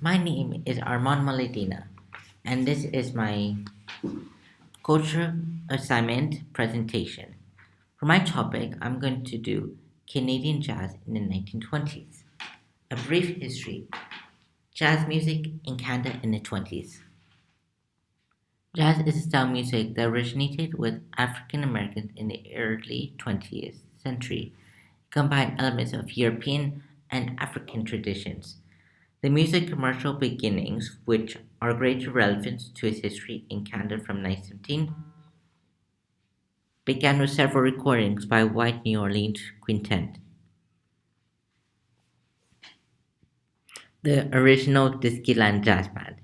My name is Armaan Maladina, and this is my culture assignment presentation. For my topic, I'm going to do Canadian jazz in the 1920s. A brief history. Jazz music in Canada in the 20s. Jazz is a style of music that originated with African Americans in the early 20th century. It combined elements of European and African traditions. The music commercial beginnings, which are greater relevance to its history in Canada from 1917, began with several recordings by a white New Orleans quintet, the original Dixieland Jazz Band.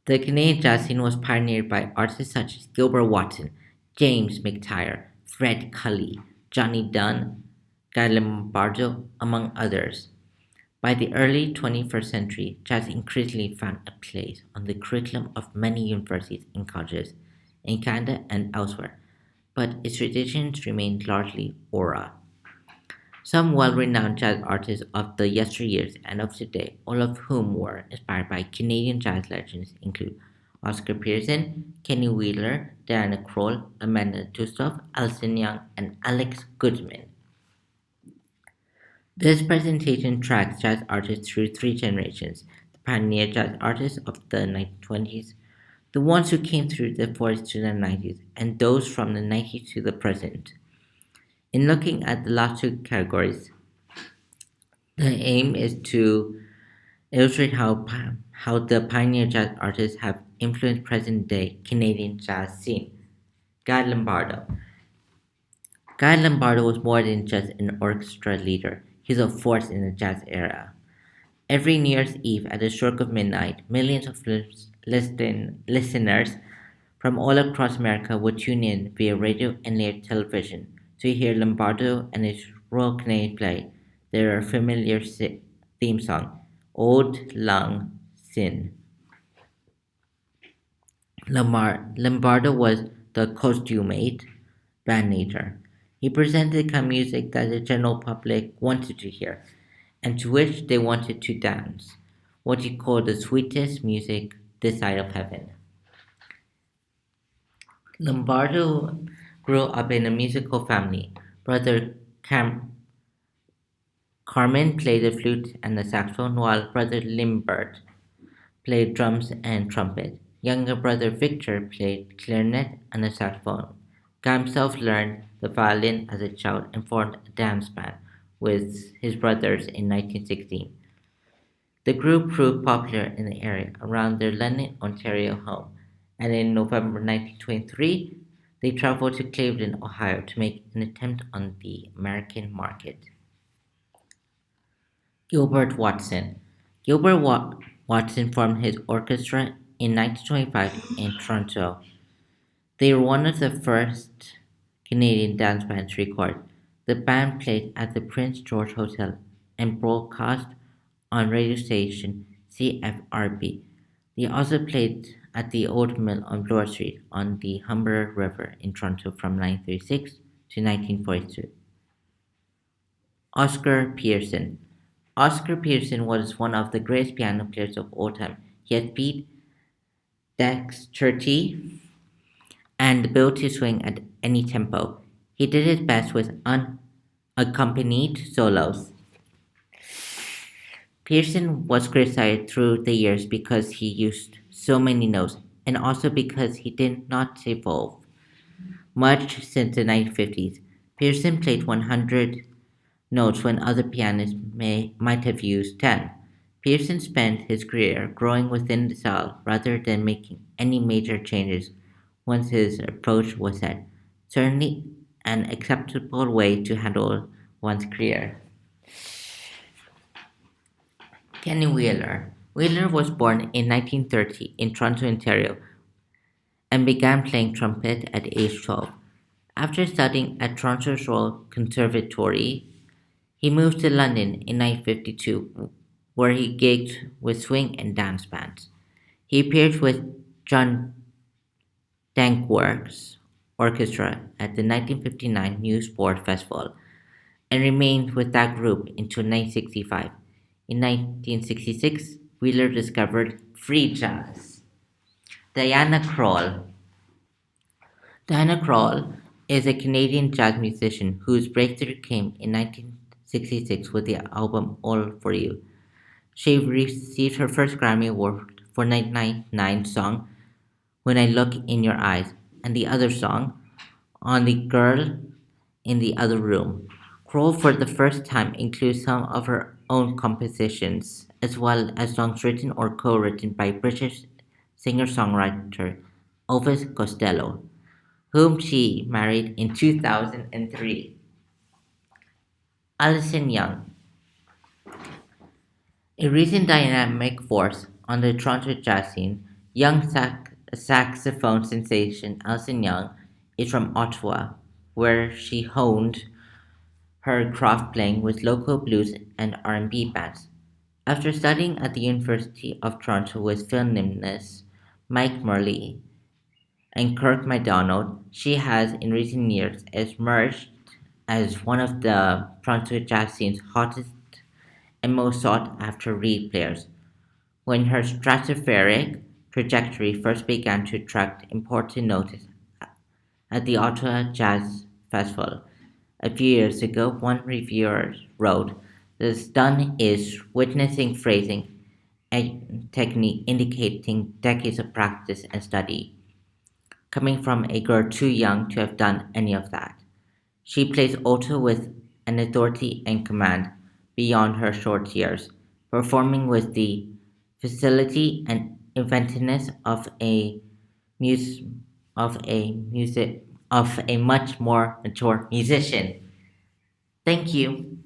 The Canadian jazz scene was pioneered by artists such as Gilbert Watson, James McTire, Fred Cully, Johnny Dunn, Guy Lombardo, among others. By the early 21st century, jazz increasingly found a place on the curriculum of many universities and colleges in Canada and elsewhere, but its traditions remained largely aura. Some well-renowned jazz artists of the yesteryears and of today, all of whom were inspired by Canadian jazz legends, include Oscar Pearson, Kenny Wheeler, Diana Krall, Amanda Dustoff, Alison Young, and Alex Goodman. This presentation tracks jazz artists through three generations: the pioneer jazz artists of the 1920s, the ones who came through the 40s to the 90s, and those from the 90s to the present. In looking at the last two categories, the aim is to illustrate how the pioneer jazz artists have influenced present-day Canadian jazz scene. Guy Lombardo. Guy Lombardo was more than just an orchestra leader. He was a force in the jazz era. Every New Year's Eve at the stroke of midnight, millions of listeners from all across America would tune in via radio and later television to hear Lombardo and his Royal Canadian play their familiar theme song, Old Lang Syne. Lombardo was the costume-mate band leader. He presented the kind of music that the general public wanted to hear, and to which they wanted to dance, what he called the sweetest music this side of heaven. Lombardo grew up in a musical family. Brother Carmen played the flute and the saxophone, while brother Limbert played drums and trumpet. Younger brother Victor played clarinet and the saxophone. Guy himself learned the violin as a child and formed a dance band with his brothers in 1916. The group proved popular in the area around their London, Ontario home, and in November 1923 they traveled to Cleveland, Ohio to make an attempt on the American market. Gilbert Watson. Watson formed his orchestra in 1925 in Toronto. They were one of the first Canadian dance bands to record. The band played at the Prince George Hotel and broadcast on radio station CFRB. They also played at the Old Mill on Bloor Street on the Humber River in Toronto from 1936 to 1942. Oscar Pearson. Oscar Pearson was one of the greatest piano players of all time. He had speed, dexterity, and the ability to swing at any tempo. He did his best with unaccompanied solos. Pearson was criticized through the years because he used so many notes, and also because he did not evolve much since the 1950s. Pearson played 100 notes when other pianists might have used 10. Pearson spent his career growing within the style rather than making any major changes once his approach was set. Certainly an acceptable way to handle one's career. Kenny Wheeler. Wheeler was born in 1930 in Toronto, Ontario, and began playing trumpet at age 12. After studying at Toronto's Royal Conservatory, he moved to London in 1952, where he gigged with swing and dance bands. He appeared with John Dankworth's orchestra at the 1959 Newport Festival and remained with that group until 1965. In 1966, Wheeler discovered free jazz. Diana Krall. Diana Krall is a Canadian jazz musician whose breakthrough came in 1966 with the album All For You. She received her first Grammy Award for 1999 song When I Look in Your Eyes and the other song On the Girl in the Other Room. Kroll for the first time includes some of her own compositions, as well as songs written or co-written by British singer-songwriter Elvis Costello, whom she married in 2003. Alison Young, a recent dynamic force on the Toronto jazz scene, young saxophone sensation Alison Young is from Ottawa, where she honed her craft playing with local blues and R&B bands. After studying at the University of Toronto with Phil Nimnes, Mike Murley, and Kirk MacDonald, she has in recent years emerged as one of the Toronto jazz scene's hottest and most sought after reed players. When her stratospheric trajectory first began to attract important notice at the Ottawa Jazz Festival a few years ago, one reviewer wrote, "The stun is witnessing phrasing and technique indicating decades of practice and study, coming from a girl too young to have done any of that. She plays alto with an authority and command beyond her short years, performing with the facility and inventiveness mus- of a much more mature musician." Thank you.